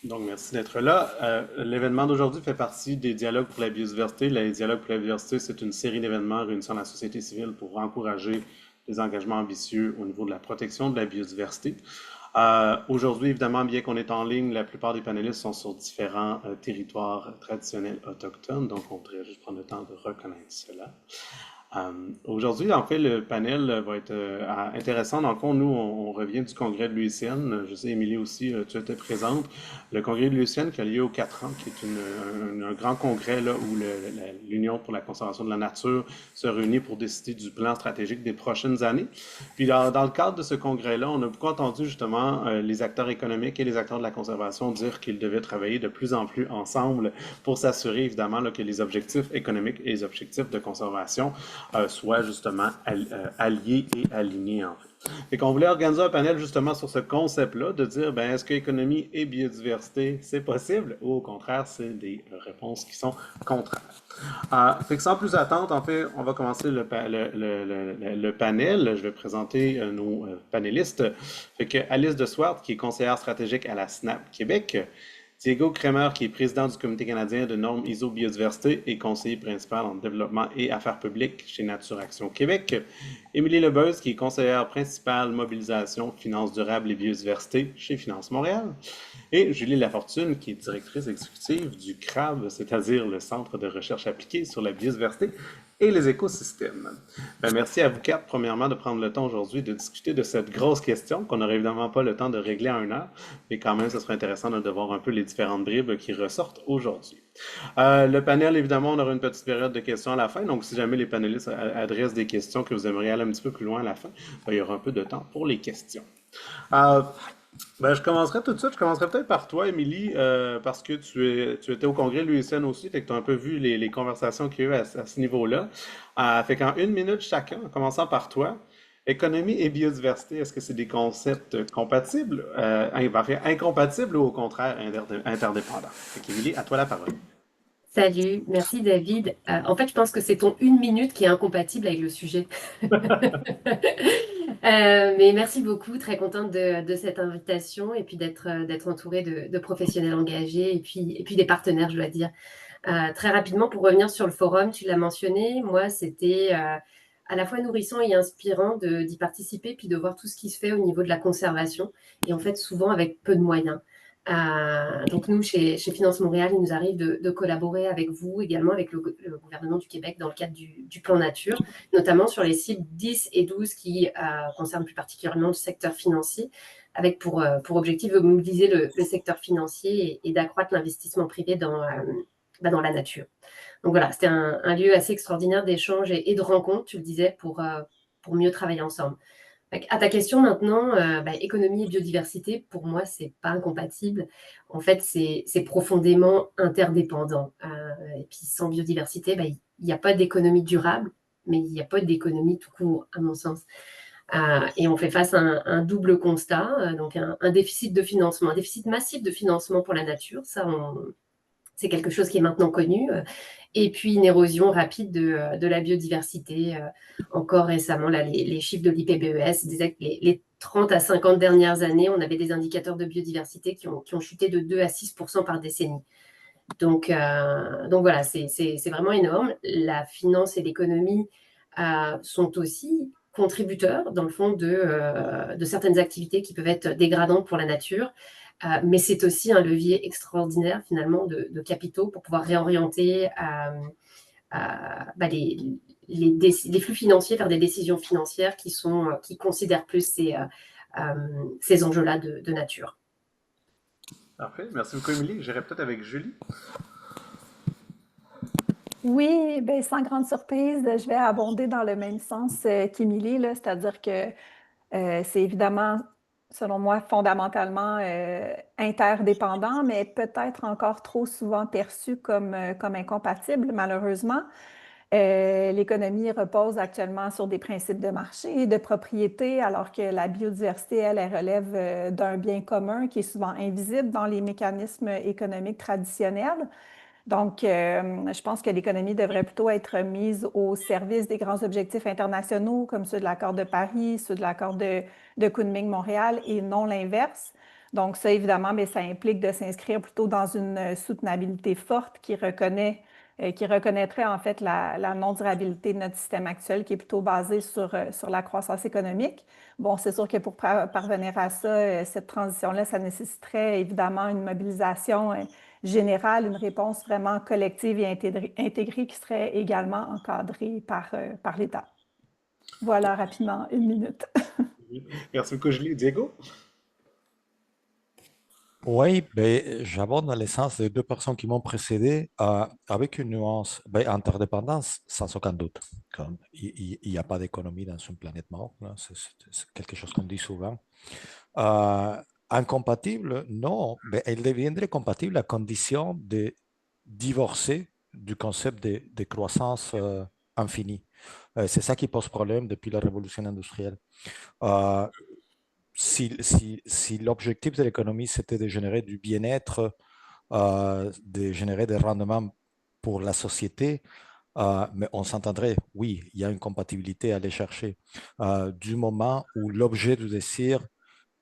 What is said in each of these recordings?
Donc, merci d'être là. L'événement d'aujourd'hui fait partie des Dialogues pour la biodiversité. Les Dialogues pour la biodiversité, c'est une série d'événements réunissant la société civile pour encourager des engagements ambitieux au niveau de la protection de la biodiversité. Aujourd'hui, évidemment, bien qu'on est en ligne, la plupart des panélistes sont sur différents territoires traditionnels autochtones, donc on devrait juste prendre le temps de reconnaître cela. Aujourd'hui, en fait, le panel va être intéressant. Dans le fond, nous, on revient du congrès de l'UICN. Je sais, Émilie aussi, tu étais présente. Le congrès de l'UICN qui a lieu aux 4 ans, qui est un grand congrès là, où l'Union pour la conservation de la nature se réunit pour décider du plan stratégique des prochaines années. Puis dans le cadre de ce congrès-là, on a beaucoup entendu justement les acteurs économiques et les acteurs de la conservation dire qu'ils devaient travailler de plus en plus ensemble pour s'assurer évidemment là, que les objectifs économiques et les objectifs de conservation soient justement alliés et alignés en fait. Et qu'on voulait organiser un panel justement sur ce concept-là, de dire, ben, est-ce que économie et biodiversité, c'est possible, ou au contraire, c'est des réponses qui sont contraires. Fait que sans plus attendre, en fait, on va commencer le panel. Je vais présenter nos panélistes. Fait que Alice de Swart, qui est conseillère stratégique à la SNAP Québec, Diego Kremer, qui est président du Comité canadien de normes ISO Biodiversité et conseiller principal en développement et affaires publiques chez Nature Action Québec. Émilie Lebeuse, qui est conseillère principale mobilisation, finances durables et biodiversité chez Finance Montréal. Et Julie Lafortune, qui est directrice exécutive du CRAB, c'est-à-dire le Centre de recherche appliquée sur la biodiversité et les écosystèmes. Ben, merci à vous quatre, premièrement, de prendre le temps aujourd'hui de discuter de cette grosse question qu'on n'aurait évidemment pas le temps de régler en 1 heure, mais quand même, ce serait intéressant de voir un peu les différentes bribes qui ressortent aujourd'hui. Le panel, évidemment, on aura une petite période de questions à la fin, donc si jamais les panélistes adressent des questions que vous aimeriez aller un petit peu plus loin à la fin, ben, il y aura un peu de temps pour les questions. Euh, ben, je commencerai tout de suite. Je commencerai peut-être par toi, Émilie, parce que tu étais au congrès de l'USN aussi, fait que tu as un peu vu les conversations qu'il y a eu à ce niveau-là. Fait qu'en 1 minute chacun, en commençant par toi, économie et biodiversité, est-ce que c'est des concepts compatibles, incompatibles ou au contraire interdépendants? Fait qu'Émilie, à toi la parole. Salut, merci David. En fait, je pense que c'est ton 1 minute qui est incompatible avec le sujet. Mais merci beaucoup, très contente de cette invitation et puis d'être entourée de professionnels engagés et puis des partenaires, je dois dire. Très rapidement, pour revenir sur le forum, tu l'as mentionné, moi, c'était à la fois nourrissant et inspirant d'y participer puis de voir tout ce qui se fait au niveau de la conservation et en fait, souvent avec peu de moyens. Donc nous, chez Finance Montréal, il nous arrive de collaborer avec vous, également avec le gouvernement du Québec dans le cadre du plan nature, notamment sur les cibles 10 et 12 qui concernent plus particulièrement le secteur financier, avec pour objectif de mobiliser le secteur financier et d'accroître l'investissement privé dans la nature. Donc voilà, c'était un lieu assez extraordinaire d'échange et de rencontre, tu le disais, pour mieux travailler ensemble. À ta question maintenant, économie et biodiversité, pour moi, c'est pas incompatible. En fait, c'est profondément interdépendant. Et puis sans biodiversité, il n'y a pas d'économie durable, mais il n'y a pas d'économie tout court, à mon sens. Et on fait face à un double constat, donc un déficit de financement, un déficit massif de financement pour la nature. Ça, c'est quelque chose qui est maintenant connu. Et puis une érosion rapide de la biodiversité. Encore récemment, là, les chiffres de l'IPBES disaient que les 30 à 50 dernières années, on avait des indicateurs de biodiversité qui ont chuté de 2 à 6% par décennie. Donc voilà, c'est vraiment énorme. La finance et l'économie sont aussi contributeurs, dans le fond, de certaines activités qui peuvent être dégradantes pour la nature. Mais c'est aussi un levier extraordinaire, finalement, de capitaux pour pouvoir réorienter les flux financiers vers des décisions financières qui considèrent plus ces enjeux-là de nature. Parfait. Merci beaucoup, Émilie. J'irai peut-être avec Julie. Oui, ben, sans grande surprise, je vais abonder dans le même sens qu'Émilie, là, c'est-à-dire que c'est évidemment, selon moi, fondamentalement interdépendant, mais peut-être encore trop souvent perçu comme incompatible, malheureusement. L'économie repose actuellement sur des principes de marché et de propriété, alors que la biodiversité, elle relève d'un bien commun qui est souvent invisible dans les mécanismes économiques traditionnels. Donc, je pense que l'économie devrait plutôt être mise au service des grands objectifs internationaux comme ceux de l'accord de Paris, ceux de l'accord de Kunming-Montréal et non l'inverse. Donc ça, évidemment, mais ça implique de s'inscrire plutôt dans une soutenabilité forte qui reconnaîtrait en fait la non-durabilité de notre système actuel qui est plutôt basé sur la croissance économique. Bon, c'est sûr que pour parvenir à ça, cette transition-là, ça nécessiterait évidemment une mobilisation générale, une réponse vraiment collective et intégrée qui serait également encadrée par l'État. Voilà rapidement 1 minute. Merci beaucoup, Julie. Diego? Oui, ben, j'abonde dans l'essence des deux personnes qui m'ont précédé avec une nuance. Ben, interdépendance, sans aucun doute. Comme il n'y a pas d'économie dans une planète morte, là, c'est quelque chose qu'on dit souvent. Euh, Incompatible, non, mais elle deviendrait compatible à condition de divorcer du concept de croissance infinie. C'est ça qui pose problème depuis la révolution industrielle. Euh, si l'objectif de l'économie, c'était de générer du bien-être, de générer des rendements pour la société, mais on s'entendrait, oui, il y a une compatibilité à aller chercher. Du moment où l'objet du désir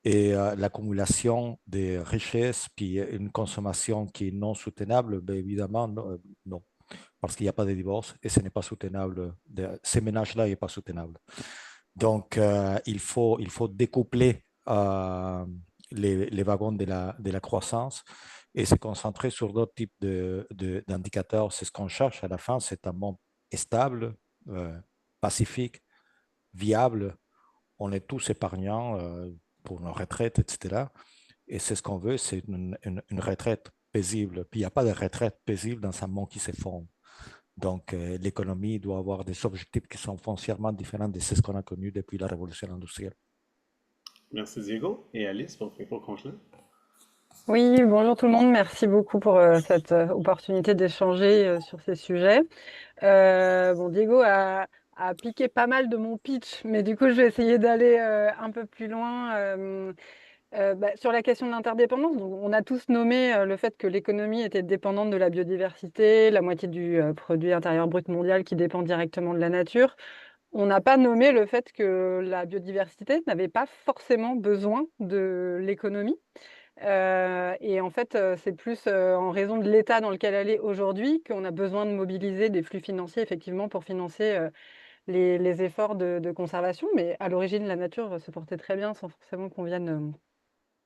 et l'accumulation des richesses, puis une consommation qui est non soutenable, ben évidemment, non, non, parce qu'il n'y a pas de divorce et ce n'est pas soutenable. Ces ménages-là n'est pas soutenable. Donc, il faut découpler les wagons de la croissance et se concentrer sur d'autres types d'indicateurs. C'est ce qu'on cherche à la fin, c'est un monde stable, pacifique, viable. On est tous épargnants pour nos retraites, etc. Et c'est ce qu'on veut, c'est une retraite paisible. Puis il n'y a pas de retraite paisible dans un monde qui s'effondre. Donc, l'économie doit avoir des objectifs qui sont foncièrement différents de ce qu'on a connu depuis la révolution industrielle. Merci, Diego. Et Alice, pour conclure. Oui, bonjour tout le monde. Merci beaucoup pour cette opportunité d'échanger sur ces sujets. Bon, Diego a piqué pas mal de mon pitch, mais du coup, je vais essayer d'aller un peu plus loin. Sur la question de l'interdépendance, on a tous nommé le fait que l'économie était dépendante de la biodiversité, la moitié du produit intérieur brut mondial qui dépend directement de la nature. On n'a pas nommé le fait que la biodiversité n'avait pas forcément besoin de l'économie. Et en fait, c'est plus en raison de l'état dans lequel elle est aujourd'hui qu'on a besoin de mobiliser des flux financiers effectivement pour financer les efforts de conservation. Mais à l'origine, la nature se portait très bien sans forcément qu'on vienne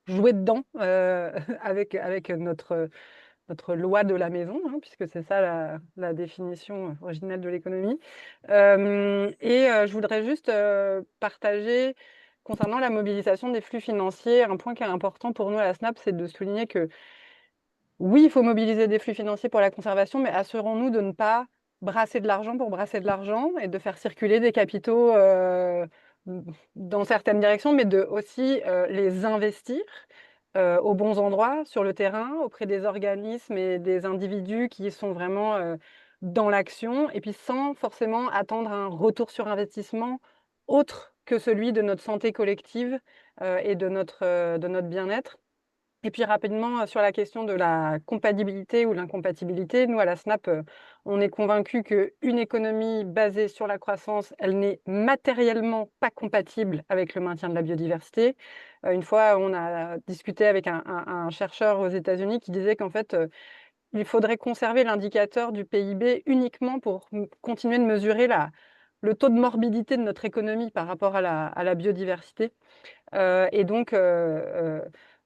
jouer dedans avec notre loi de la maison, hein, puisque c'est ça la définition originelle de l'économie. Je voudrais juste partager, concernant la mobilisation des flux financiers, un point qui est important pour nous à la SNAP, c'est de souligner que oui, il faut mobiliser des flux financiers pour la conservation, mais assurons-nous de ne pas brasser de l'argent pour brasser de l'argent et de faire circuler des capitaux dans certaines directions, mais de aussi les investir aux bons endroits, sur le terrain, auprès des organismes et des individus qui sont vraiment dans l'action, et puis sans forcément attendre un retour sur investissement autre que celui de notre santé collective et de notre bien-être. Et puis rapidement, sur la question de la compatibilité ou l'incompatibilité, nous, à la SNAP, on est convaincus qu'une économie basée sur la croissance, elle n'est matériellement pas compatible avec le maintien de la biodiversité. Une fois, on a discuté avec un chercheur aux États-Unis qui disait qu'en fait, il faudrait conserver l'indicateur du PIB uniquement pour continuer de mesurer le taux de morbidité de notre économie par rapport à la biodiversité. Et donc,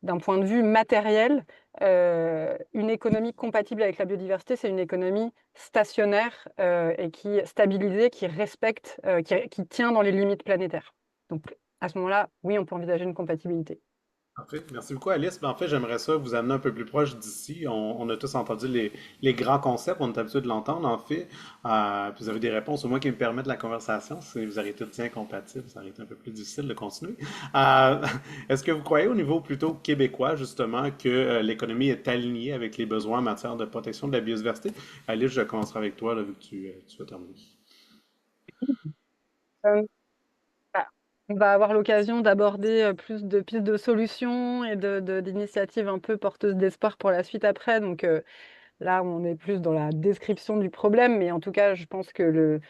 d'un point de vue matériel, une économie compatible avec la biodiversité, c'est une économie stationnaire et qui est stabilisée, qui respecte, qui tient dans les limites planétaires. Donc, à ce moment-là, oui, on peut envisager une compatibilité. Parfait. Merci beaucoup, Alice. Ben, en fait, j'aimerais ça vous amener un peu plus proche d'ici. On a tous entendu les grands concepts, on est habitué de l'entendre, en fait. Puis vous avez des réponses, au moins qui me permettent la conversation. Si vous avez tous bien compatibles, ça aurait été un peu plus difficile de continuer. Euh, Est-ce que vous croyez au niveau plutôt québécois, justement, que l'économie est alignée avec les besoins en matière de protection de la biodiversité? Alice, je commencerai avec toi, là, vu que tu vas terminer. Euh, Bah, on va avoir l'occasion d'aborder plus de pistes de solutions et d'initiatives un peu porteuses d'espoir pour la suite après. Donc là, on est plus dans la description du problème, mais en tout cas, je pense que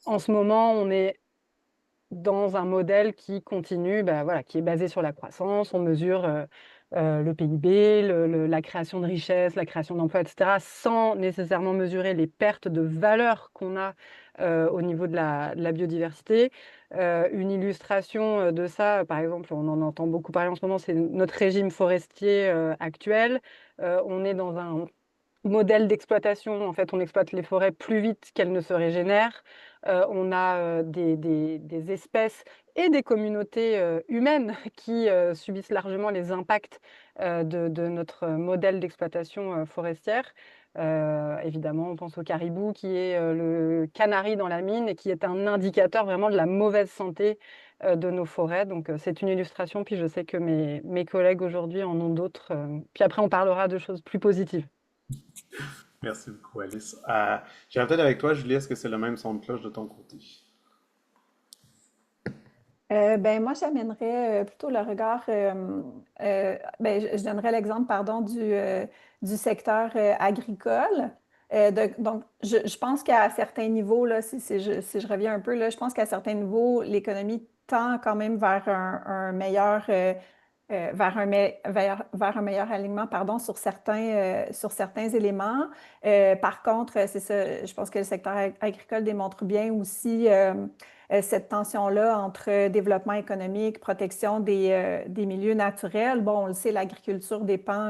en ce moment, on est dans un modèle qui continue, voilà, qui est basé sur la croissance. On mesure le PIB, la création de richesses, la création d'emplois, etc., sans nécessairement mesurer les pertes de valeur qu'on a au niveau de la biodiversité. Une illustration de ça, par exemple, on en entend beaucoup parler en ce moment, c'est notre régime forestier actuel. On est dans un modèle d'exploitation. En fait, on exploite les forêts plus vite qu'elles ne se régénèrent. On a des espèces et des communautés humaines qui subissent largement les impacts de notre modèle d'exploitation forestière. Évidemment, on pense au caribou, qui est le canari dans la mine et qui est un indicateur vraiment de la mauvaise santé de nos forêts. Donc, c'est une illustration. Puis, je sais que mes collègues aujourd'hui en ont d'autres. Puis après, on parlera de choses plus positives. Merci beaucoup, Alice. J'irai peut-être avec toi, Julie, est-ce que c'est le même son de cloche de ton côté? Ben, moi, j'amènerais plutôt le regard, ben, je donnerais l'exemple, pardon, du secteur agricole. Donc, je pense qu'à certains niveaux, là, si je reviens un peu, là, je pense qu'à certains niveaux, l'économie tend quand même vers un meilleur, vers un meilleur alignement, pardon, sur certains éléments. Par contre, c'est ça, je pense que le secteur agricole démontre bien aussi cette tension-là entre développement économique, protection des milieux naturels. Bon, on le sait, l'agriculture dépend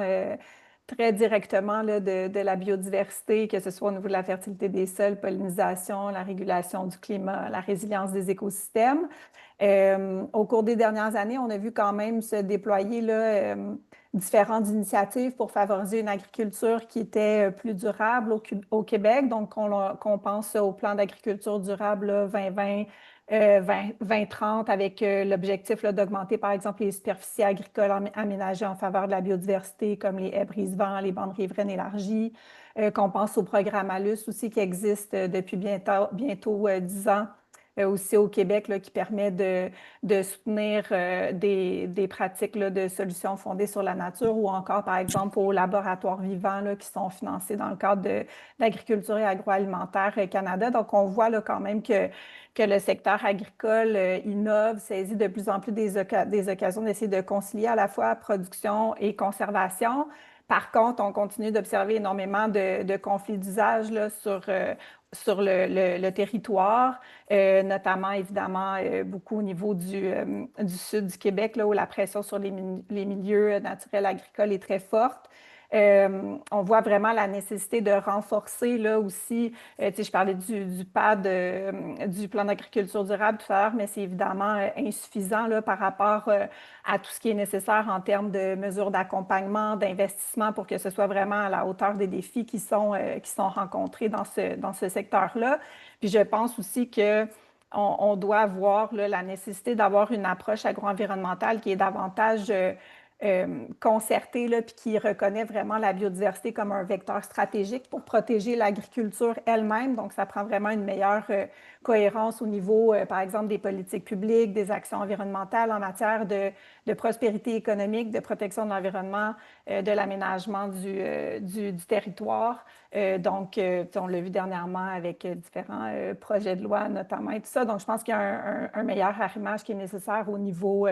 très directement là, de la biodiversité, que ce soit au niveau de la fertilité des sols, pollinisation, la régulation du climat, la résilience des écosystèmes. Au cours des dernières années, on a vu quand même se déployer là, différentes initiatives pour favoriser une agriculture qui était plus durable au Québec. Donc, qu'on pense au plan d'agriculture durable là, 2020, 2030 avec l'objectif d'augmenter, par exemple, les superficies agricoles aménagées en faveur de la biodiversité, comme les haies brise-vent, les bandes riveraines élargies. Qu'on pense au programme ALUS aussi qui existe depuis bientôt 10 ans aussi au Québec, là, qui permet de soutenir des pratiques là, de solutions fondées sur la nature ou encore, par exemple, aux laboratoires vivants là, qui sont financés dans le cadre de l'agriculture et agroalimentaire Canada. Donc, on voit là, quand même que le secteur agricole innove, saisit de plus en plus des occasions d'essayer de concilier à la fois production et conservation. Par contre, on continue d'observer énormément de conflits d'usage là, sur le territoire, notamment évidemment beaucoup au niveau du sud du Québec, là, où la pression sur les milieux naturels agricoles est très forte. On voit vraiment la nécessité de renforcer là aussi, tu sais, je parlais du PAD, du plan d'agriculture durable tout à l'heure, mais c'est évidemment insuffisant là, par rapport à tout ce qui est nécessaire en termes de mesures d'accompagnement, d'investissement pour que ce soit vraiment à la hauteur des défis qui sont rencontrés dans ce secteur-là. Puis je pense aussi que on doit voir là, la nécessité d'avoir une approche agro-environnementale qui est davantage concertée, là, puis qui reconnaît vraiment la biodiversité comme un vecteur stratégique pour protéger l'agriculture elle-même. Donc, ça prend vraiment une meilleure cohérence au niveau, par exemple, des politiques publiques, des actions environnementales en matière de prospérité économique, de protection de l'environnement, de l'aménagement du territoire. Donc, on l'a vu dernièrement avec différents projets de loi, notamment, et tout ça. Donc, je pense qu'il y a un meilleur arrimage qui est nécessaire au niveau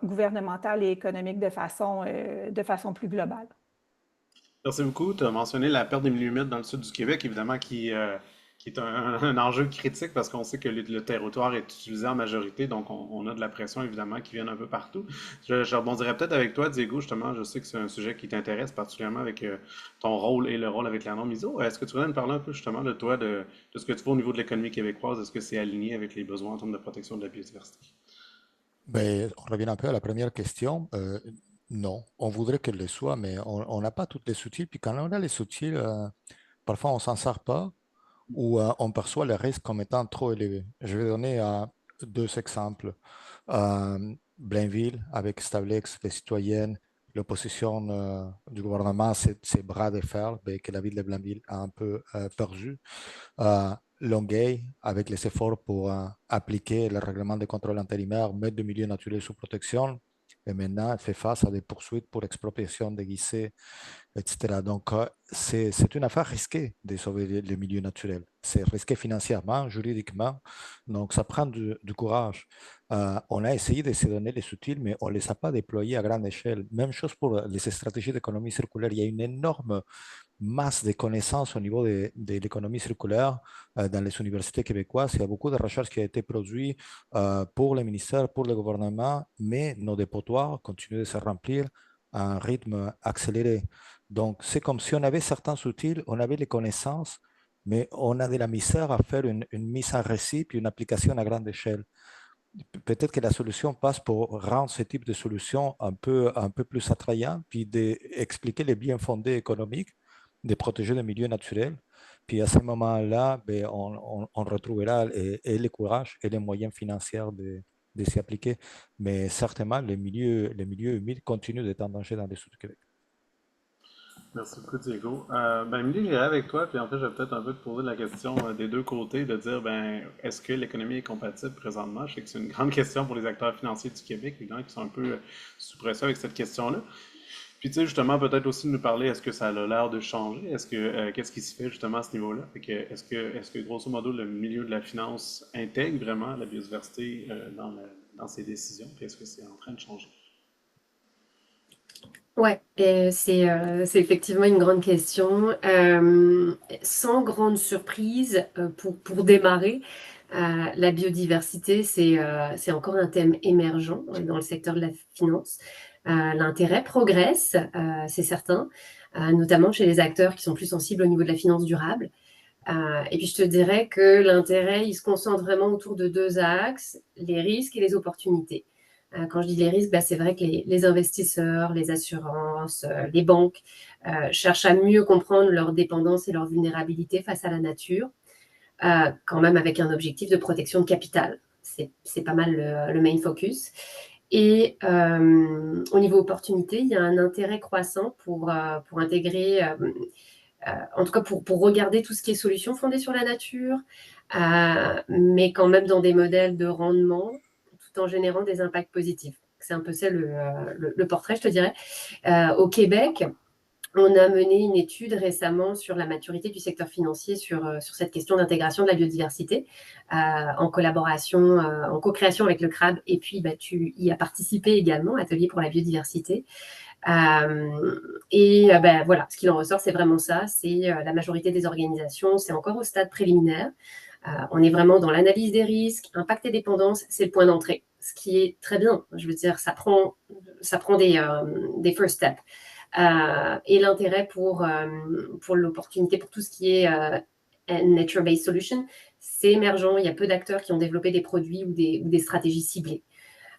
gouvernemental et économique de façon plus globale. Merci beaucoup. Tu as mentionné la perte des milieux humides dans le sud du Québec, évidemment, qui est un enjeu critique parce qu'on sait que le territoire est utilisé en majorité, donc on a de la pression, évidemment, qui vient un peu partout. Je rebondirais peut-être avec toi, Diego, justement. Je sais que c'est un sujet qui t'intéresse particulièrement avec ton rôle et le rôle avec l'Arnon Miso. Est-ce que tu voudrais nous parler un peu, justement, de toi, de ce que tu fais au niveau de l'économie québécoise? Est-ce que c'est aligné avec les besoins en termes de protection de la biodiversité? Ben, on revient un peu à la première question. Non, on voudrait qu'elle le soit, mais on n'a pas toutes les outils. Puis quand on a les outils, parfois on s'en sort pas ou on perçoit le risque comme étant trop élevé. Je vais donner deux exemples. Blainville, avec Stavlex, les citoyennes, l'opposition du gouvernement, ces bras de fer ben, que la ville de Blainville a un peu perdu. Longueuil, avec les efforts pour appliquer le règlement de contrôle intérimaire, mettre le milieu naturel sous protection, et maintenant elle fait face à des poursuites pour expropriation déguisée, etc. Donc, c'est une affaire risquée de sauver les milieux naturels. C'est risqué financièrement, juridiquement, donc ça prend du courage. On a essayé de se donner les outils, mais on ne les a pas déployés à grande échelle. Même chose pour les stratégies d'économie circulaire. Il y a une énorme masse de connaissances au niveau de l'économie circulaire dans les universités québécoises. Il y a beaucoup de recherches qui ont été produites pour les ministères, pour le gouvernement, mais nos dépotoirs continuent de se remplir à un rythme accéléré. Donc, c'est comme si on avait certains outils, on avait les connaissances, mais on a de la misère à faire une mise en récit puis une application à grande échelle. Peut-être que la solution passe pour rendre ce type de solution un peu plus attrayant, puis d'expliquer les biens fondés économiques, de protéger le milieu naturel. Puis à ce moment-là, ben, on retrouvera et le courage et les moyens financiers de s'y appliquer. Mais certainement, les milieux humides continuent d'être en danger dans les sud du Québec. Merci beaucoup, Diego. Ben, Émilie, j'irai avec toi, puis en fait, je vais peut-être un peu te poser la question des deux côtés, de dire, ben, est-ce que l'économie est compatible présentement? Je sais que c'est une grande question pour les acteurs financiers du Québec, évidemment, qui sont un peu sous pression avec cette question-là. Puis, tu sais, justement, peut-être aussi de nous parler, est-ce que ça a l'air de changer? Qu'est-ce qui se fait justement à ce niveau-là? Est-ce que, grosso modo, le milieu de la finance intègre vraiment la biodiversité dans ses décisions? Puis, est-ce que c'est en train de changer? Ouais, et c'est effectivement une grande question. Sans grande surprise, pour démarrer, la biodiversité, c'est encore un thème émergent dans le secteur de la finance. L'intérêt progresse, c'est certain, notamment chez les acteurs qui sont plus sensibles au niveau de la finance durable. Et puis je te dirais que l'intérêt, il se concentre vraiment autour de deux axes, les risques et les opportunités. Quand je dis les risques, c'est vrai que les investisseurs, les assurances, les banques cherchent à mieux comprendre leur dépendance et leur vulnérabilité face à la nature, quand même avec un objectif de protection de capital. C'est pas mal le main focus. Et au niveau opportunité, il y a un intérêt croissant pour intégrer, en tout cas pour regarder tout ce qui est solutions fondées sur la nature, mais quand même dans des modèles de rendement, tout en générant des impacts positifs. C'est un peu ça le portrait, je te dirais. Au Québec, on a mené une étude récemment sur la maturité du secteur financier sur cette question d'intégration de la biodiversité, en collaboration, en co-création avec le CRAB, et puis tu y as participé également, Atelier pour la biodiversité. Voilà, ce qu'il en ressort, c'est vraiment ça, c'est la majorité des organisations, c'est encore au stade préliminaire. On est vraiment dans l'analyse des risques, impact et dépendance, c'est le point d'entrée, ce qui est très bien. Je veux dire, ça prend des first steps. Et l'intérêt pour l'opportunité, pour tout ce qui est nature-based solution, c'est émergent. Il y a peu d'acteurs qui ont développé des produits ou des stratégies ciblées.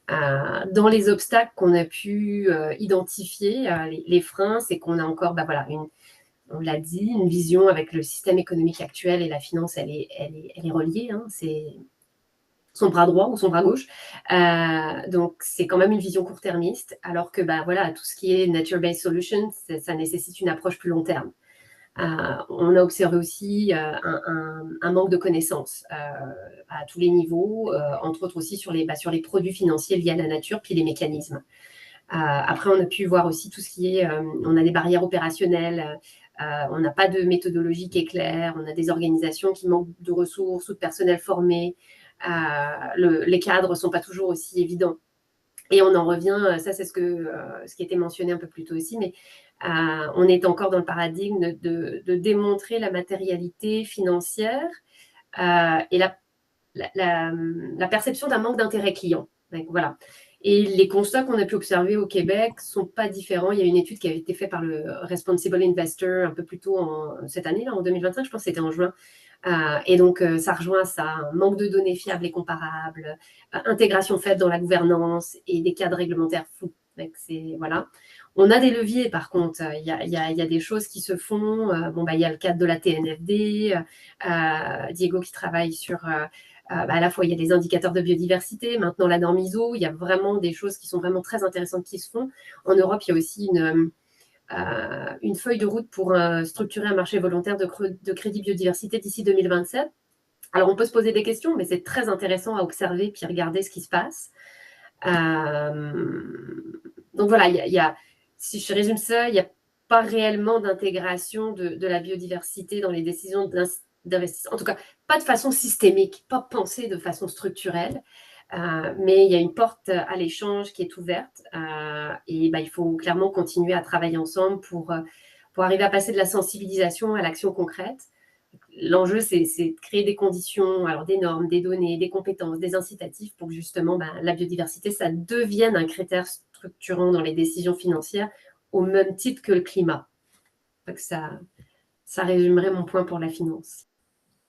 Dans les obstacles qu'on a pu identifier, les freins, c'est qu'on a encore, on l'a dit, une vision avec le système économique actuel et la finance, elle est reliée. Hein, c'est son bras droit ou son bras gauche. Donc, c'est quand même une vision court-termiste, alors que tout ce qui est nature-based solutions, ça nécessite une approche plus long terme. On a observé aussi un manque de connaissances à tous les niveaux, entre autres aussi sur les produits financiers liés à la nature, puis les mécanismes. Après, on a pu voir aussi tout ce qui est, on a des barrières opérationnelles, on n'a pas de méthodologie qui est claire, on a des organisations qui manquent de ressources ou de personnel formé, les cadres ne sont pas toujours aussi évidents. Et on en revient, ça c'est ce qui était mentionné un peu plus tôt aussi, mais on est encore dans le paradigme de démontrer la matérialité financière et la perception d'un manque d'intérêt client. Donc, voilà. Et les constats qu'on a pu observer au Québec ne sont pas différents. Il y a une étude qui avait été faite par le Responsible Investor un peu plus tôt cette année, là, en 2025, je pense que c'était en juin. Et donc, ça rejoint ça, un manque de données fiables et comparables, intégration faite dans la gouvernance et des cadres réglementaires flous. Voilà. On a des leviers, par contre. Il y a des choses qui se font. Il y a le cadre de la TNFD, Diego qui travaille sur... à la fois, il y a des indicateurs de biodiversité, maintenant la norme ISO, il y a vraiment des choses qui sont vraiment très intéressantes qui se font. En Europe, il y a aussi une feuille de route pour structurer un marché volontaire de crédit biodiversité d'ici 2027. Alors, on peut se poser des questions, mais c'est très intéressant à observer puis regarder ce qui se passe. Donc voilà, si je résume ça, il n'y a pas réellement d'intégration de la biodiversité dans les décisions d'investissement. En tout cas, pas de façon systémique, pas pensée de façon structurelle. Mais il y a une porte à l'échange qui est ouverte et il faut clairement continuer à travailler ensemble pour arriver à passer de la sensibilisation à l'action concrète. L'enjeu, c'est de créer des conditions, alors des normes, des données, des compétences, des incitatifs pour que justement la biodiversité, ça devienne un critère structurant dans les décisions financières au même titre que le climat. Donc ça résumerait mon point pour la finance.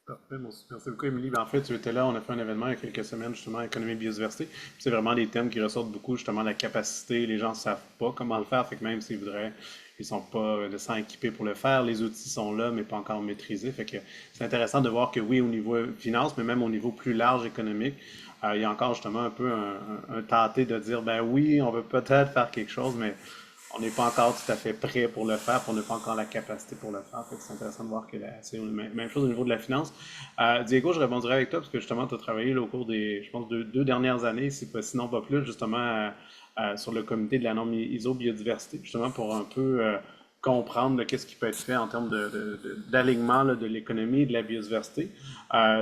Parfait, merci beaucoup, Émilie. En fait, tu étais là, on a fait un événement il y a quelques semaines, justement, économie et biodiversité. C'est vraiment des thèmes qui ressortent beaucoup, justement, la capacité. Les gens ne savent pas comment le faire, fait que même s'ils voudraient, ils ne sont pas nécessairement équipés pour le faire. Les outils sont là, mais pas encore maîtrisés. Fait que c'est intéressant de voir que oui, au niveau finance, mais même au niveau plus large économique, il y a encore justement un peu un tâté de dire, ben oui, on veut peut-être faire quelque chose, mais on n'est pas encore tout à fait prêt pour le faire, puis on n'a pas encore la capacité pour le faire. C'est intéressant de voir que c'est la même chose au niveau de la finance. Diego, je rebondirai avec toi parce que justement, tu as travaillé là, au cours des, je pense, deux dernières années, si pas, sinon pas plus, justement, sur le comité de la norme ISO biodiversité, justement pour un peu comprendre qu'est-ce qui peut être fait en termes d'alignement de l'économie et de la biodiversité.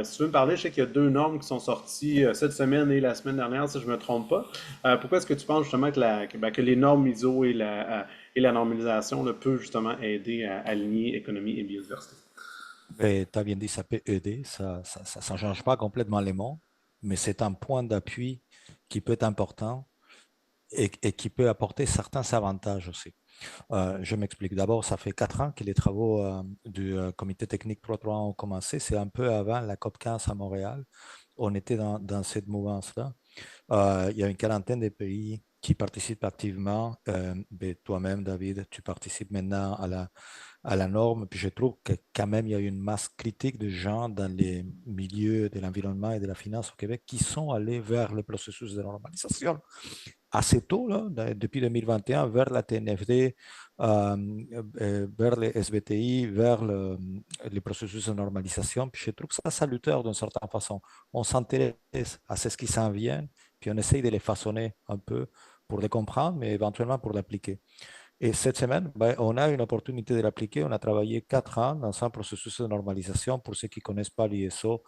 Si tu veux me parler, je sais qu'il y a deux normes qui sont sorties cette semaine et la semaine dernière, si je ne me trompe pas. Pourquoi est-ce que tu penses justement que les normes ISO et la normalisation peuvent justement aider à aligner économie et biodiversité? Et tu as bien dit, ça peut aider, ça ne change pas complètement les mots, mais c'est un point d'appui qui peut être important et qui peut apporter certains avantages aussi. Je m'explique. D'abord, ça fait 4 ans que les travaux du comité technique Pro 3 ont commencé. C'est un peu avant la COP 15 à Montréal. On était dans cette mouvance-là. Il y a une quarantaine de pays qui participent activement. Toi-même, David, tu participes maintenant à la norme. Puis je trouve que quand même, il y a une masse critique de gens dans les milieux de l'environnement et de la finance au Québec qui sont allés vers le processus de normalisation assez tôt, là, depuis 2021, vers la TNFD, vers les SBTI, vers les processus de normalisation. Puis je trouve ça salutaire d'une certaine façon. On s'intéresse à ce qui s'en vient, puis on essaye de les façonner un peu pour les comprendre, mais éventuellement pour l'appliquer. Et cette semaine, on a une opportunité de l'appliquer. On a travaillé 4 ans dans un processus de normalisation. Pour ceux qui ne connaissent pas l'ISO,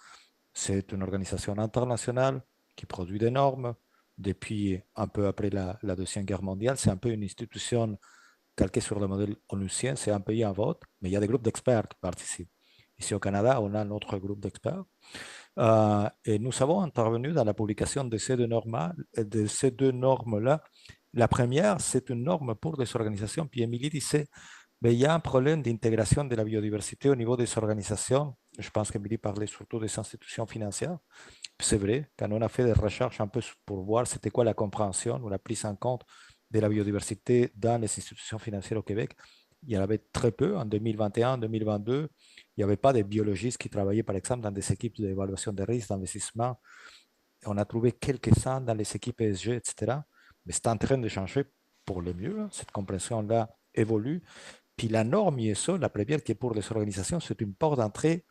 c'est une organisation internationale qui produit des normes depuis un peu après la Deuxième Guerre mondiale. C'est un peu une institution calquée sur le modèle onusien. C'est un pays en vote, mais il y a des groupes d'experts qui participent. Ici au Canada, on a notre groupe d'experts. Et nous avons intervenu dans la publication de ces deux normes-là. La première, c'est une norme pour les organisations. Puis Émilie disait, il y a un problème d'intégration de la biodiversité au niveau des organisations. Je pense qu'Émilie parlait surtout des institutions financières. C'est vrai, quand on a fait des recherches un peu pour voir c'était quoi la compréhension ou la prise en compte de la biodiversité dans les institutions financières au Québec, il y en avait très peu. En 2021, 2022, il n'y avait pas de biologistes qui travaillaient, par exemple, dans des équipes d'évaluation des risques d'investissement. On a trouvé quelques-uns dans les équipes ESG, etc. Mais c'est en train de changer pour le mieux. Cette compréhension-là évolue. Puis la norme ISO, la première qui est pour les organisations, c'est une porte d'entrée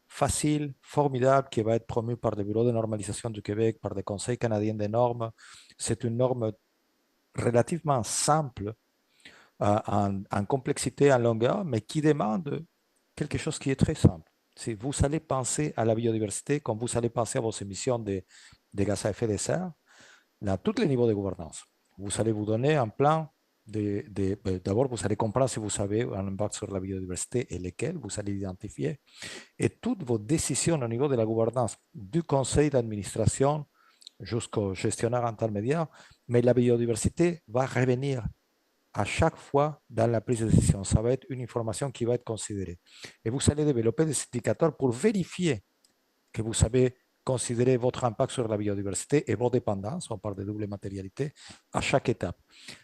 facile, formidable, qui va être promue par le Bureau de normalisation du Québec, par le Conseil canadien des normes. C'est une norme relativement simple en complexité, en longueur, mais qui demande quelque chose qui est très simple. Si vous allez penser à la biodiversité comme vous allez penser à vos émissions de gaz à effet de serre, dans tous les niveaux de gouvernance, vous allez vous donner un plan. D'abord, vous allez comprendre si vous avez un impact sur la biodiversité et lesquels vous allez identifier. Et toutes vos décisions au niveau de la gouvernance, du conseil d'administration jusqu'au gestionnaire intermédiaire, mais la biodiversité va revenir à chaque fois dans la prise de décision. Ça va être une information qui va être considérée. Et vous allez développer des indicateurs pour vérifier que vous savez considérer votre impact sur la biodiversité et vos dépendances, on parle de double matérialité, à chaque étape.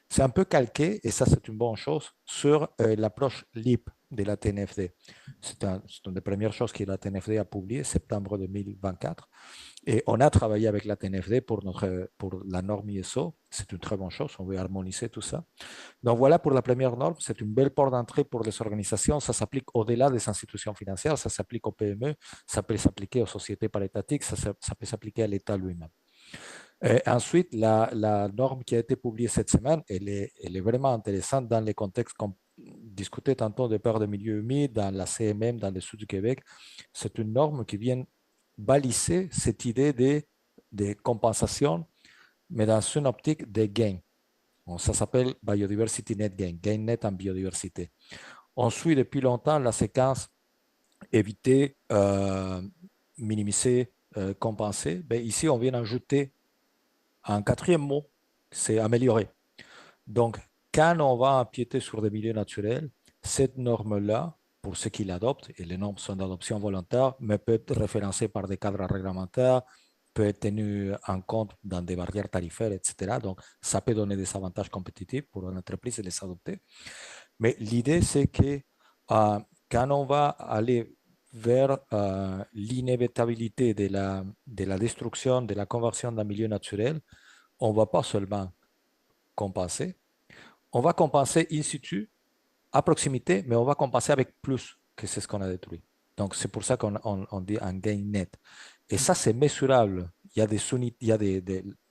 C'est un peu calqué, et ça c'est une bonne chose, sur l'approche LEAP de la TNFD. C'est une des premières choses que la TNFD a publié, septembre 2024. Et on a travaillé avec la TNFD pour la norme ISO. C'est une très bonne chose, on veut harmoniser tout ça. Donc voilà pour la première norme, c'est une belle porte d'entrée pour les organisations. Ça s'applique au-delà des institutions financières, ça s'applique aux PME, ça peut s'appliquer aux sociétés parétatiques, ça peut s'appliquer à l'État lui-même. Et ensuite, la norme qui a été publiée cette semaine, elle est vraiment intéressante dans les contextes qu'on discutait tantôt de peurs de milieux humides, dans la CMM, dans le sud du Québec. C'est une norme qui vient baliser cette idée de compensation, mais dans une optique de gain. Bon, ça s'appelle Biodiversity Net Gain, gain net en biodiversité. On suit depuis longtemps la séquence éviter, minimiser, compenser. Ben, ici, on vient ajouter un quatrième mot, c'est améliorer. Donc, quand on va empiéter sur des milieux naturels, cette norme-là, pour ceux qui l'adoptent, et les normes sont d'adoption volontaire, mais peut être référencée par des cadres réglementaires, peut être tenue en compte dans des barrières tarifaires, etc. Donc, ça peut donner des avantages compétitifs pour une entreprise de les adopter. Mais l'idée, c'est que quand on va aller vers l'inévitabilité de la destruction, de la conversion d'un milieu naturel, on ne va pas seulement compenser, on va compenser in situ, à proximité, mais on va compenser avec plus que ce qu'on a détruit. Donc, c'est pour ça qu'on dit un gain net. Et ça, c'est mesurable. Il y a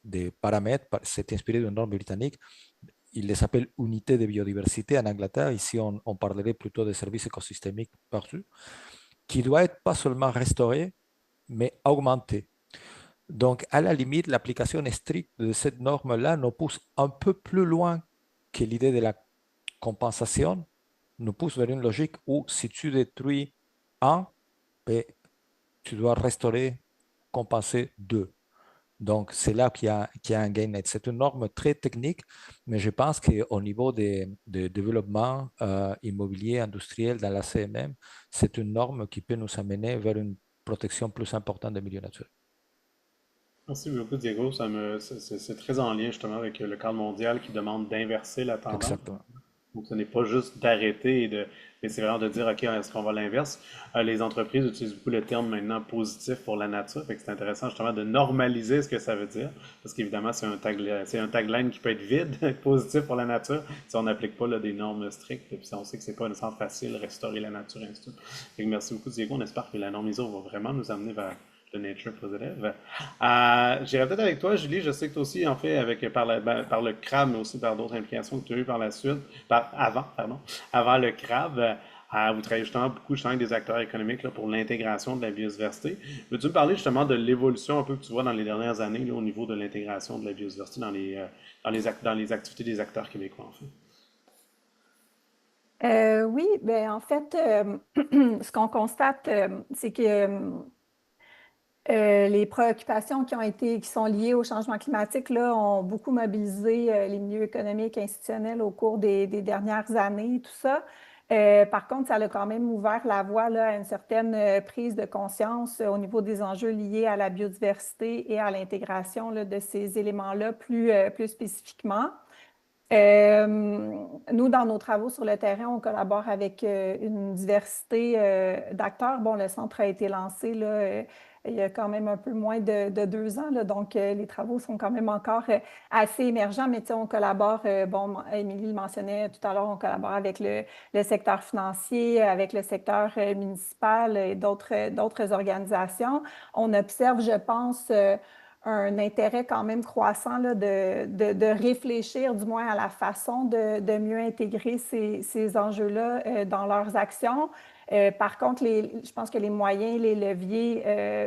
des paramètres, c'est inspiré d'une norme britannique. Il les appelle unités de biodiversité en Angleterre. Ici, on parlerait plutôt de services écosystémiques partout, qui doit être pas seulement restauré, mais augmenté. Donc, à la limite, l'application stricte de cette norme-là nous pousse un peu plus loin que l'idée de la compensation, nous pousse vers une logique où si tu détruis un, ben, tu dois restaurer, compenser deux. Donc, c'est là qu'il y a un gain net. C'est une norme très technique, mais je pense qu'au niveau de développement immobilier, industriel dans la CMM, c'est une norme qui peut nous amener vers une protection plus importante des milieux naturels. Merci beaucoup, Diego. C'est très en lien justement avec le cadre mondial qui demande d'inverser la tendance. Exactement. Donc, ce n'est pas juste d'arrêter, mais c'est vraiment de dire, OK, est-ce qu'on va à l'inverse? Les entreprises utilisent beaucoup le terme maintenant positif pour la nature. Fait que c'est intéressant justement de normaliser ce que ça veut dire. Parce qu'évidemment, c'est un tagline qui peut être vide, positif pour la nature, si on n'applique pas là, des normes strictes. Et puis on sait que c'est pas nécessairement facile restaurer la nature, et ainsi de suite. Fait que merci beaucoup, Diego. On espère que la norme ISO va vraiment nous amener vers le nature positive. J'irai peut-être avec toi, Julie. Je sais que toi aussi, en fait, par le crabe, mais aussi par d'autres implications que tu as eues par la suite, avant le crabe, vous travaillez justement beaucoup justement, avec des acteurs économiques là, pour l'intégration de la biodiversité. Veux-tu me parler justement de l'évolution un peu que tu vois dans les dernières années là, au niveau de l'intégration de la biodiversité dans les activités des acteurs québécois, en fait? Oui, ben en fait, ce qu'on constate, c'est que les préoccupations qui sont liées au changement climatique là, ont beaucoup mobilisé les milieux économiques et institutionnels au cours des dernières années, tout ça. Par contre, ça a quand même ouvert la voie là, à une certaine prise de conscience au niveau des enjeux liés à la biodiversité et à l'intégration là, de ces éléments-là plus spécifiquement. Euh, Nous, dans nos travaux sur le terrain, on collabore avec une diversité d'acteurs. Bon, le centre a été lancé là, il y a quand même un peu moins de 2 ans, là, donc les travaux sont quand même encore assez émergents, mais tu sais, on collabore, bon, Émilie le mentionnait tout à l'heure, on collabore avec le secteur financier, avec le secteur municipal et d'autres organisations. On observe, je pense, un intérêt quand même croissant là, de réfléchir du moins à la façon de mieux intégrer ces enjeux-là dans leurs actions. Par contre, je pense que les moyens, les leviers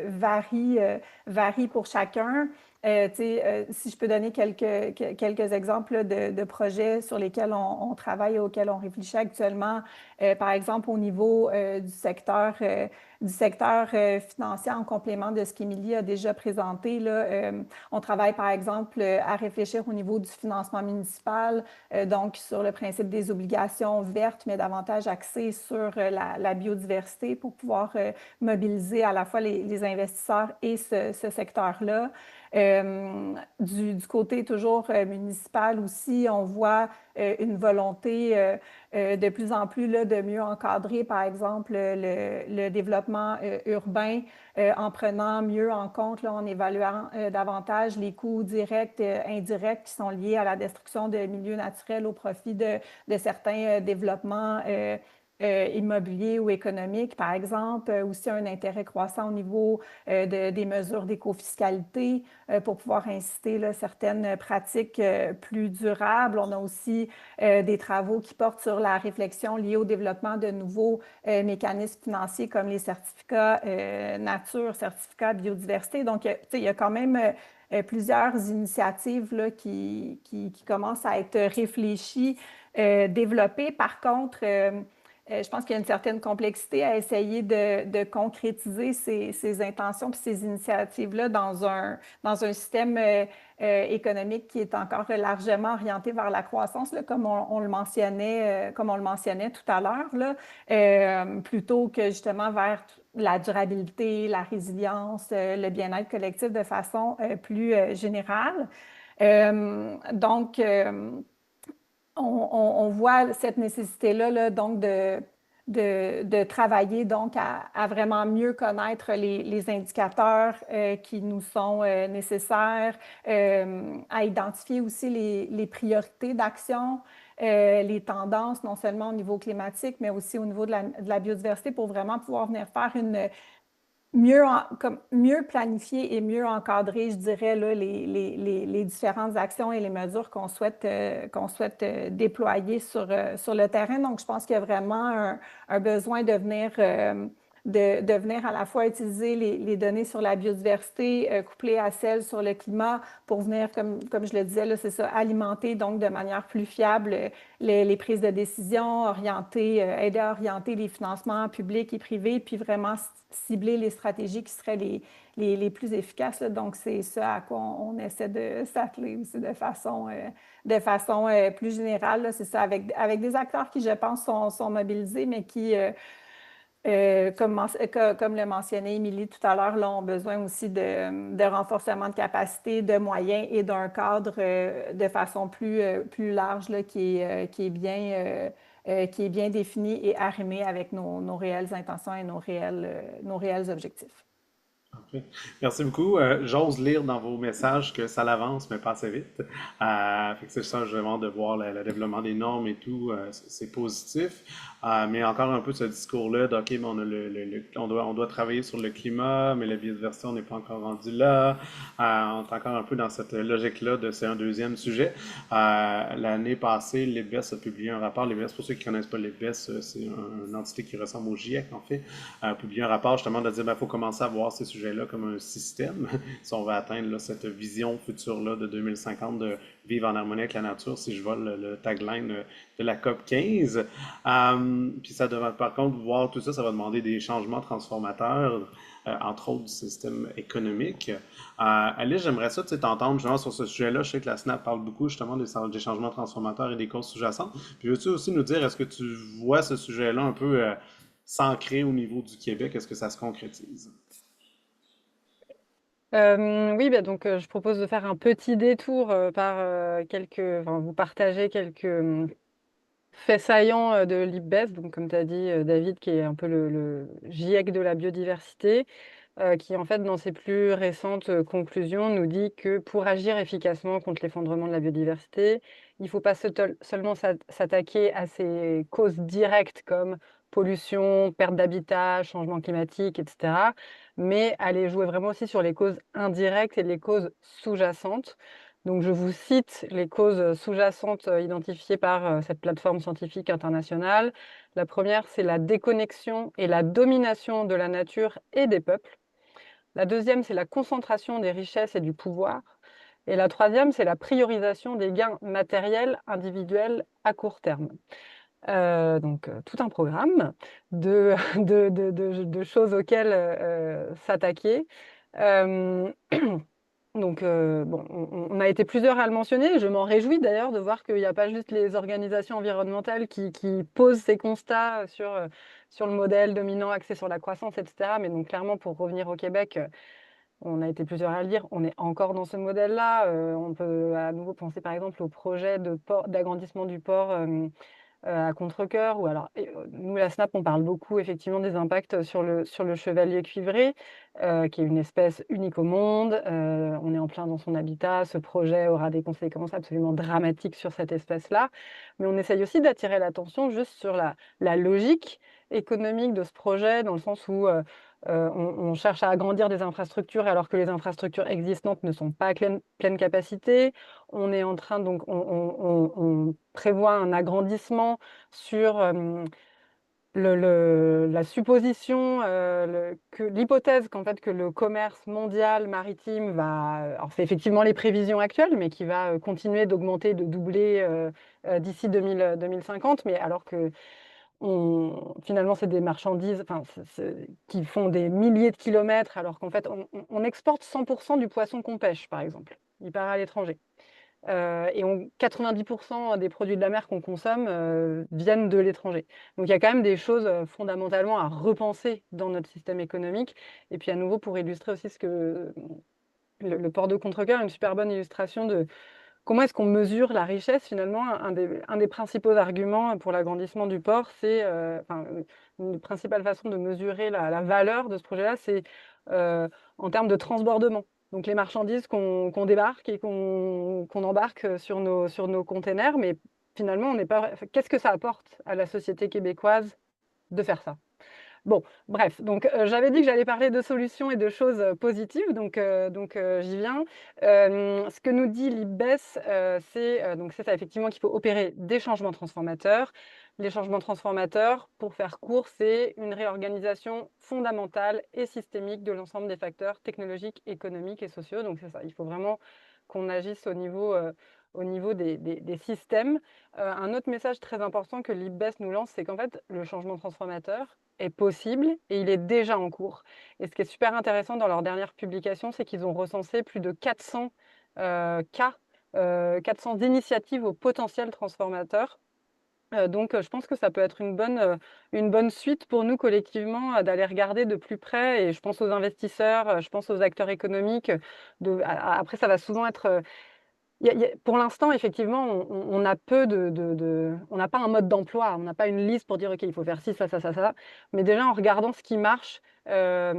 varient pour chacun. Si je peux donner quelques exemples là, de projets sur lesquels on travaille, auxquels on réfléchit actuellement, par exemple au niveau du secteur financier en complément de ce qu'Émilie a déjà présenté. Là, on travaille par exemple à réfléchir au niveau du financement municipal, donc sur le principe des obligations vertes, mais davantage axées sur la biodiversité pour pouvoir mobiliser à la fois les investisseurs et ce secteur-là. Du côté toujours municipal aussi, on voit une volonté de plus en plus là, de mieux encadrer, par exemple, le développement urbain en prenant mieux en compte, là, en évaluant davantage les coûts directs, indirects qui sont liés à la destruction de milieux naturels au profit de certains développements immobilier ou économique, par exemple, aussi un intérêt croissant au niveau des mesures d'écofiscalité pour pouvoir inciter là, certaines pratiques plus durables. On a aussi des travaux qui portent sur la réflexion liée au développement de nouveaux mécanismes financiers comme les certificats nature, certificats biodiversité. Donc, il y a quand même plusieurs initiatives là, qui commencent à être réfléchies, développées. Par contre, je pense qu'il y a une certaine complexité à essayer de concrétiser ces intentions et ces initiatives-là dans un système économique qui est encore largement orienté vers la croissance, là, comme on le mentionnait tout à l'heure, là, plutôt que justement vers la durabilité, la résilience, le bien-être collectif de façon plus générale. Donc, on voit cette nécessité-là, là, donc de travailler donc à vraiment mieux connaître les indicateurs qui nous sont nécessaires, à identifier aussi les priorités d'action, les tendances, non seulement au niveau climatique, mais aussi au niveau de la biodiversité pour vraiment pouvoir venir faire mieux planifier et mieux encadrer, je dirais, là, les différentes actions et les mesures qu'on souhaite déployer sur le terrain. Donc, je pense qu'il y a vraiment un besoin de venir à la fois utiliser les données sur la biodiversité couplées à celles sur le climat pour venir, comme je le disais, là, c'est ça, alimenter donc de manière plus fiable les prises de décision, aider à orienter les financements publics et privés, puis vraiment cibler les stratégies qui seraient les plus efficaces, là. Donc, c'est ça à quoi on essaie de s'atteler aussi de façon plus générale, là. C'est ça, avec des acteurs qui, je pense, sont mobilisés, mais qui, comme le mentionnait Émilie tout à l'heure, là, ont besoin aussi de renforcement de capacité, de moyens et d'un cadre de façon plus large là, qui est bien défini et arrimé avec nos réelles intentions et nos réels objectifs. Parfait. Merci beaucoup. J'ose lire dans vos messages que ça l'avance, mais pas assez vite. Fait que c'est ça, vraiment de voir le développement des normes et tout, c'est positif. Mais encore un peu ce discours-là d'OK, mais on doit travailler sur le climat, mais la biodiversité, on n'est pas encore rendu là. On est encore un peu dans cette logique-là de c'est un deuxième sujet. L'année passée, l'EBS a publié un rapport. L'EBS, pour ceux qui ne connaissent pas l'EBS, c'est une entité qui ressemble au GIEC, en fait, a publié un rapport justement de dire qu'il faut commencer à voir ces sujets-là comme un système si on veut atteindre là, cette vision future-là de 2050 de vivre en harmonie avec la nature, si je vole le tagline de la COP 15. Puis ça devrait, par contre, voir tout ça, ça va demander des changements transformateurs, entre autres du système économique. Alice, j'aimerais ça t'entendre justement sur ce sujet-là. Je sais que la SNAP parle beaucoup justement des changements transformateurs et des causes sous-jacentes. Puis veux-tu aussi nous dire, est-ce que tu vois ce sujet-là un peu s'ancrer au niveau du Québec? Est-ce que ça se concrétise? Oui, bah, donc je propose de faire un petit détour vous partager quelques faits saillants de l'IPBES, donc comme tu as dit, David, qui est un peu le GIEC de la biodiversité, qui en fait, dans ses plus récentes conclusions, nous dit que pour agir efficacement contre l'effondrement de la biodiversité, il ne faut pas seulement s'attaquer à ses causes directes comme pollution, perte d'habitat, changement climatique, etc., mais aller jouer vraiment aussi sur les causes indirectes et les causes sous-jacentes. Donc, je vous cite les causes sous-jacentes identifiées par cette plateforme scientifique internationale. La première, c'est la déconnexion et la domination de la nature et des peuples. La deuxième, c'est la concentration des richesses et du pouvoir. Et la troisième, c'est la priorisation des gains matériels individuels à court terme. Donc, tout un programme de, de choses auxquelles s'attaquer. Euh, Donc, bon, on a été plusieurs à le mentionner. Je m'en réjouis d'ailleurs de voir qu'il n'y a pas juste les organisations environnementales qui posent ces constats sur le modèle dominant axé sur la croissance, etc. Mais donc, clairement, pour revenir au Québec, on a été plusieurs à le dire, on est encore dans ce modèle-là. On peut à nouveau penser par exemple au projet d'agrandissement du port à contre-cœur. Ou alors, nous, la SNAP, on parle beaucoup effectivement des impacts sur le chevalier cuivré, qui est une espèce unique au monde. On est en plein dans son habitat. Ce projet aura des conséquences absolument dramatiques sur cette espèce-là. Mais on essaye aussi d'attirer l'attention juste sur la logique économique de ce projet, dans le sens où on cherche à agrandir des infrastructures alors que les infrastructures existantes ne sont pas à pleine capacité. On est en train, donc, on prévoit un agrandissement sur la supposition, que l'hypothèse qu'en fait que le commerce mondial maritime va, alors c'est effectivement les prévisions actuelles, mais qui va continuer d'augmenter, de doubler d'ici 2050, mais alors que finalement, c'est des marchandises qui font des milliers de kilomètres, alors qu'en fait, on exporte 100% du poisson qu'on pêche, par exemple. Il part à l'étranger. Et 90% des produits de la mer qu'on consomme viennent de l'étranger. Donc il y a quand même des choses fondamentalement à repenser dans notre système économique. Et puis à nouveau, pour illustrer aussi ce que le port de Contrecoeur, une super bonne illustration de comment est-ce qu'on mesure la richesse finalement. Un des principaux arguments pour l'agrandissement du port, c'est une principale façon de mesurer la valeur de ce projet-là, c'est en termes de transbordement. Donc les marchandises qu'on débarque et qu'on embarque sur nos containers, mais finalement, qu'est-ce que ça apporte à la société québécoise de faire ça? Bon, bref, donc j'avais dit que j'allais parler de solutions et de choses positives, donc j'y viens. Ce que nous dit l'IPBES, c'est ça effectivement qu'il faut opérer des changements transformateurs. Les changements transformateurs, pour faire court, c'est une réorganisation fondamentale et systémique de l'ensemble des facteurs technologiques, économiques et sociaux. Donc c'est ça, il faut vraiment qu'on agisse au niveau des systèmes. Un autre message très important que l'IPBES nous lance, c'est qu'en fait, le changement transformateur est possible et il est déjà en cours. Et ce qui est super intéressant dans leur dernière publication, c'est qu'ils ont recensé plus de 400 cas, 400 initiatives au potentiel transformateur. Donc, je pense que ça peut être une bonne suite pour nous collectivement d'aller regarder de plus près. Et je pense aux investisseurs, je pense aux acteurs économiques. Après, ça va souvent être pour l'instant, effectivement, on a on n'a pas un mode d'emploi, on n'a pas une liste pour dire OK, il faut faire ci, ça, ça, ça, ça. Mais déjà, en regardant ce qui marche à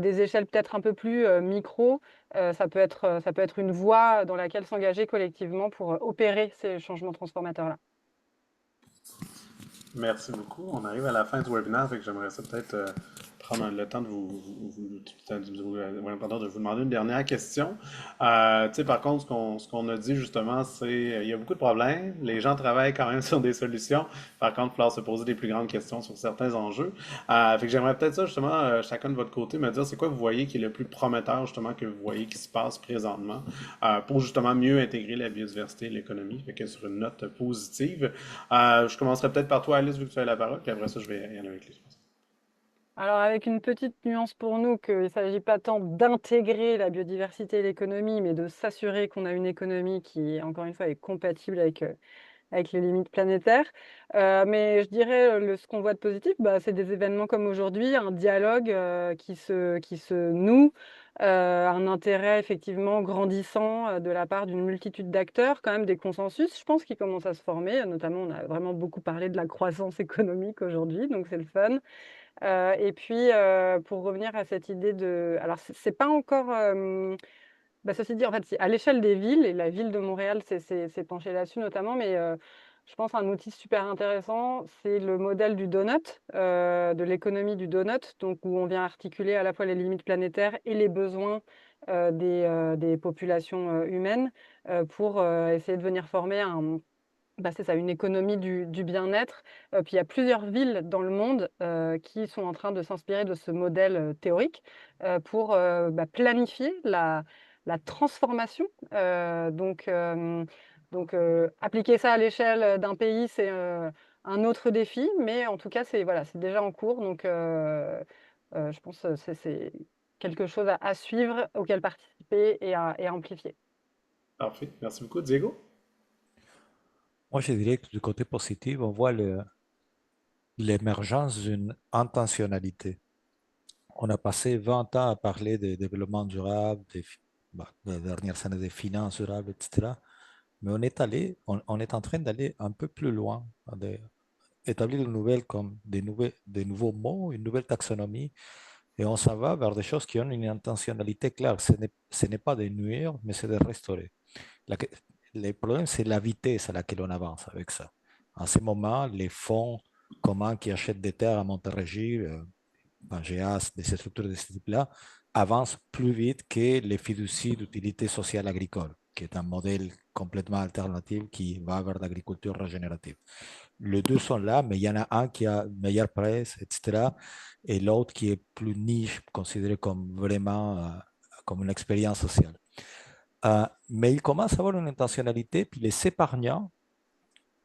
des échelles peut-être un peu plus micro, ça peut être une voie dans laquelle s'engager collectivement pour opérer ces changements transformateurs-là. Merci beaucoup. On arrive à la fin du webinaire, fait que j'aimerais ça peut-être prendre le temps de de vous demander une dernière question. Tu sais, par contre, ce qu'on a dit justement, c'est il y a beaucoup de problèmes. Les gens travaillent quand même sur des solutions. Par contre, il va falloir se poser des plus grandes questions sur certains enjeux. Fait que j'aimerais peut-être ça justement, chacun de votre côté, me dire c'est quoi vous voyez qui est le plus prometteur justement que vous voyez qui se passe présentement pour justement mieux intégrer la biodiversité et l'économie. Fait que sur une note positive. Je commencerai peut-être par toi, Alice, vu que tu as la parole, puis après ça, je vais y aller avec les autres. Alors, avec une petite nuance pour nous, qu'il ne s'agit pas tant d'intégrer la biodiversité et l'économie, mais de s'assurer qu'on a une économie qui, encore une fois, est compatible avec les limites planétaires. Mais je dirais, ce qu'on voit de positif, c'est des événements comme aujourd'hui, un dialogue qui se noue, un intérêt effectivement grandissant de la part d'une multitude d'acteurs, quand même des consensus, je pense, qui commencent à se former. Notamment, on a vraiment beaucoup parlé de la croissance économique aujourd'hui, donc c'est le fun. Et puis, pour revenir à cette idée de... Alors, c'est pas encore... ceci dit, en fait, à l'échelle des villes, et la ville de Montréal s'est penchée là-dessus notamment, mais je pense un outil super intéressant, c'est le modèle du donut, de l'économie du donut, donc où on vient articuler à la fois les limites planétaires et les besoins des populations humaines pour essayer de venir former c'est ça, une économie du bien-être. Puis il y a plusieurs villes dans le monde qui sont en train de s'inspirer de ce modèle théorique pour planifier la transformation. Appliquer ça à l'échelle d'un pays, c'est un autre défi, mais en tout cas, c'est déjà en cours. Donc, je pense que c'est quelque chose à suivre, auquel participer et à amplifier. Parfait. Merci beaucoup, Diego. Moi, je dirais que du côté positif, on voit l'émergence d'une intentionnalité. On a passé 20 ans à parler de développement durable, des dernières années des finances durables, etc. mais on est en train d'aller un peu plus loin, établir des nouveaux mots, une nouvelle taxonomie, et on s'en va vers des choses qui ont une intentionnalité claire. Ce n'est pas de nuire, mais c'est de restaurer. La- le problème, c'est la vitesse à laquelle on avance avec ça. En ce moment, les fonds communs qui achètent des terres à Montérégie, Pangéas, des structures de ce type-là, avancent plus vite que les fiducies d'utilité sociale agricole, qui est un modèle complètement alternatif qui va vers l'agriculture régénérative. Les deux sont là, mais il y en a un qui a meilleure presse, etc., et l'autre qui est plus niche, considéré comme vraiment comme une expérience sociale. Mais il commence à avoir une intentionnalité, puis les épargnants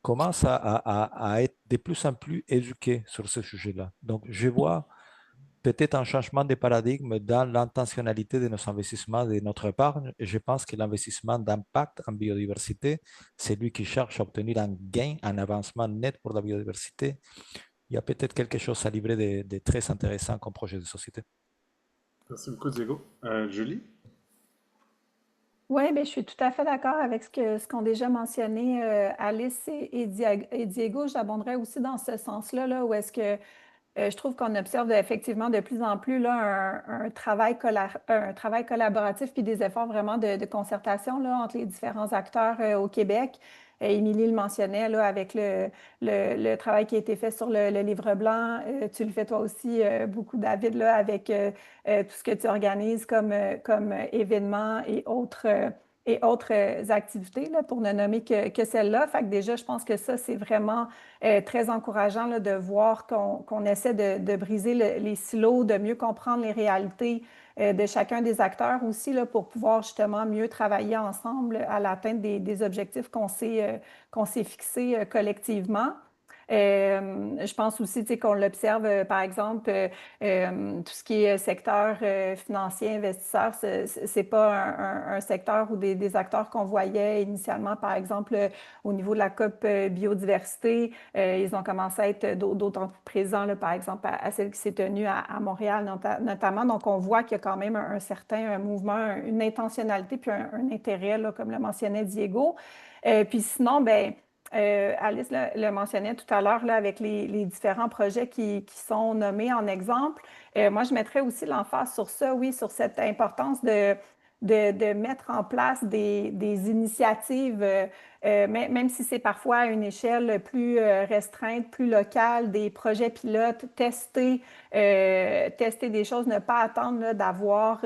commencent à être de plus en plus éduqués sur ce sujet-là. Donc, je vois peut-être un changement de paradigme dans l'intentionnalité de nos investissements, de notre épargne. Et je pense que l'investissement d'impact en biodiversité, c'est lui qui cherche à obtenir un gain, un avancement net pour la biodiversité. Il y a peut-être quelque chose à livrer de très intéressant comme projet de société. Merci beaucoup, Diego. Julie? Oui, ben, je suis tout à fait d'accord avec ce qu'ont déjà mentionné Alice et Diego. J'abonderais aussi dans ce sens-là, là, où est-ce que je trouve qu'on observe effectivement de plus en plus là, un travail collaboratif puis des efforts vraiment de concertation là, entre les différents acteurs au Québec. Émilie le mentionnait là, avec le travail qui a été fait sur le livre blanc. Tu le fais toi aussi beaucoup, David, là, avec tout ce que tu organises comme événements et autres activités, là, pour ne nommer que celle-là. Fait que déjà, je pense que ça, c'est vraiment très encourageant là, de voir qu'on essaie de briser les silos, de mieux comprendre les réalités de chacun des acteurs aussi là, pour pouvoir justement mieux travailler ensemble à l'atteinte des objectifs qu'on s'est fixés collectivement. Je pense aussi qu'on l'observe, par exemple, tout ce qui est secteur financier, investisseur, c'est pas un secteur ou des acteurs qu'on voyait initialement, par exemple, au niveau de la COP biodiversité. Ils ont commencé à être d'autant plus présents, là, par exemple, à celle qui s'est tenue à Montréal notamment. Donc, on voit qu'il y a quand même un certain mouvement, une intentionnalité, puis un intérêt, là, comme le mentionnait Diego. Puis sinon, ben Alice le mentionnait tout à l'heure là, avec les différents projets qui sont nommés en exemple. Moi, je mettrais aussi l'emphase sur ça, oui, sur cette importance de mettre en place des initiatives, même si c'est parfois à une échelle plus restreinte, plus locale, des projets pilotes, tester des choses, ne pas attendre d'avoir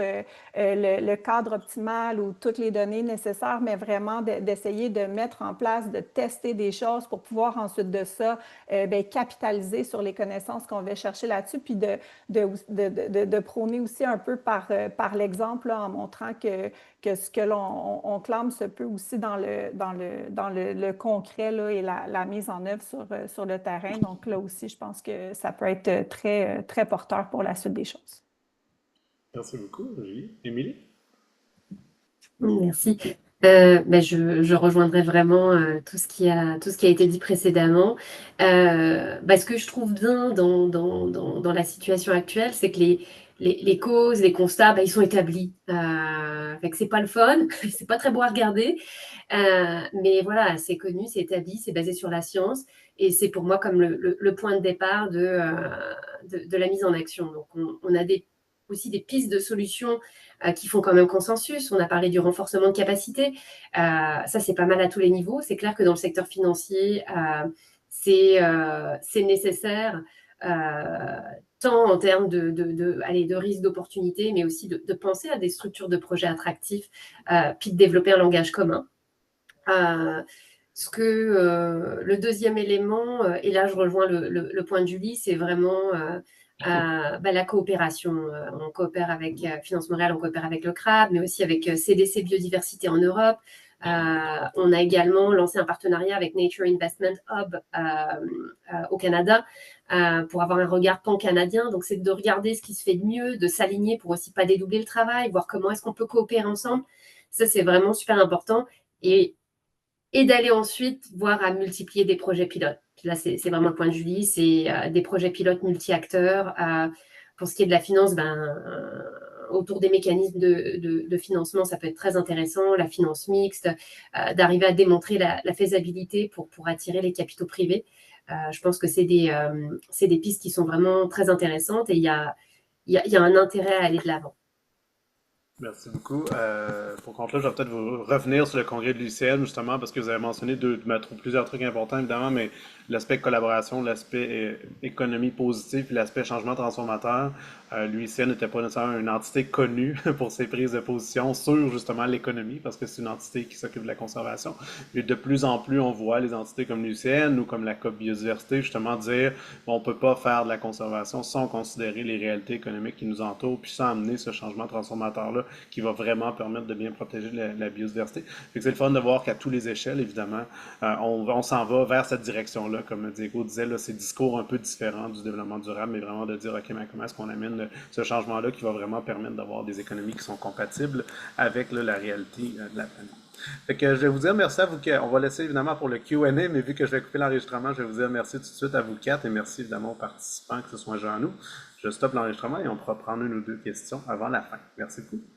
le cadre optimal ou toutes les données nécessaires, mais vraiment d'essayer de mettre en place, de tester des choses pour pouvoir ensuite de ça bien, capitaliser sur les connaissances qu'on va chercher là-dessus, puis de prôner aussi un peu par l'exemple en montrant que ce que l'on clame se peut aussi dans le concret là, et la mise en œuvre sur le terrain. Donc là aussi, je pense que ça peut être très, très porteur pour la suite des choses. Merci beaucoup, Julie. Émilie? Merci. Ben, je rejoindrai vraiment tout ce qui a été dit précédemment. Ce que je trouve bien dans la situation actuelle, c'est que les causes, les constats, ben, ils sont établis. Fait que c'est pas le fun, c'est pas très beau à regarder, mais voilà, c'est connu, c'est établi, c'est basé sur la science, et c'est pour moi comme le point de départ de la mise en action. Donc on a aussi des pistes de solutions qui font quand même consensus. On a parlé du renforcement de capacité. Ça, c'est pas mal à tous les niveaux. C'est clair que dans le secteur financier, c'est nécessaire, tant en termes de risque d'opportunité, mais aussi de penser à des structures de projets attractifs, puis de développer un langage commun. Le deuxième élément, et là je rejoins le point de Julie, c'est vraiment la coopération. On coopère avec Finance Montréal, on coopère avec le CRAB, mais aussi avec CDC Biodiversité en Europe. On a également lancé un partenariat avec Nature Investment Hub au Canada pour avoir un regard pan-canadien. Donc, c'est de regarder ce qui se fait de mieux, de s'aligner pour aussi pas dédoubler le travail, voir comment est-ce qu'on peut coopérer ensemble. Ça, c'est vraiment super important. Et d'aller ensuite voir à multiplier des projets pilotes. Là, c'est vraiment le point de Julie, c'est des projets pilotes multi-acteurs. Pour ce qui est de la finance, autour des mécanismes de financement, ça peut être très intéressant, la finance mixte, d'arriver à démontrer la faisabilité pour attirer les capitaux privés. Je pense que c'est des pistes qui sont vraiment très intéressantes et il y a un intérêt à aller de l'avant. Merci beaucoup. Pour conclure, je vais peut-être vous revenir sur le congrès de l'UICN, justement, parce que vous avez mentionné plusieurs trucs importants, évidemment, mais l'aspect collaboration, l'aspect économie positive, puis l'aspect changement transformateur. L'UICN n'était pas nécessairement une entité connue pour ses prises de position sur, justement, l'économie, parce que c'est une entité qui s'occupe de la conservation. Et de plus en plus, on voit les entités comme l'UICN ou comme la COP Biodiversité, justement, dire bon, on ne peut pas faire de la conservation sans considérer les réalités économiques qui nous entourent, puis sans amener ce changement transformateur-là qui va vraiment permettre de bien protéger la biodiversité. Fait que c'est le fun de voir qu'à tous les échelles, évidemment, on s'en va vers cette direction-là. Comme Diego disait, là, c'est discours un peu différent du développement durable, mais vraiment de dire, OK, mais comment est-ce qu'on amène ce changement-là qui va vraiment permettre d'avoir des économies qui sont compatibles avec là, la réalité de la planète. Fait que je vais vous dire merci à vous. On va laisser évidemment pour le Q&A, mais vu que je vais couper l'enregistrement, je vais vous dire merci tout de suite à vous quatre et merci évidemment aux participants, que ce soit Jean nous. Je stoppe l'enregistrement et on pourra prendre une ou deux questions avant la fin. Merci beaucoup.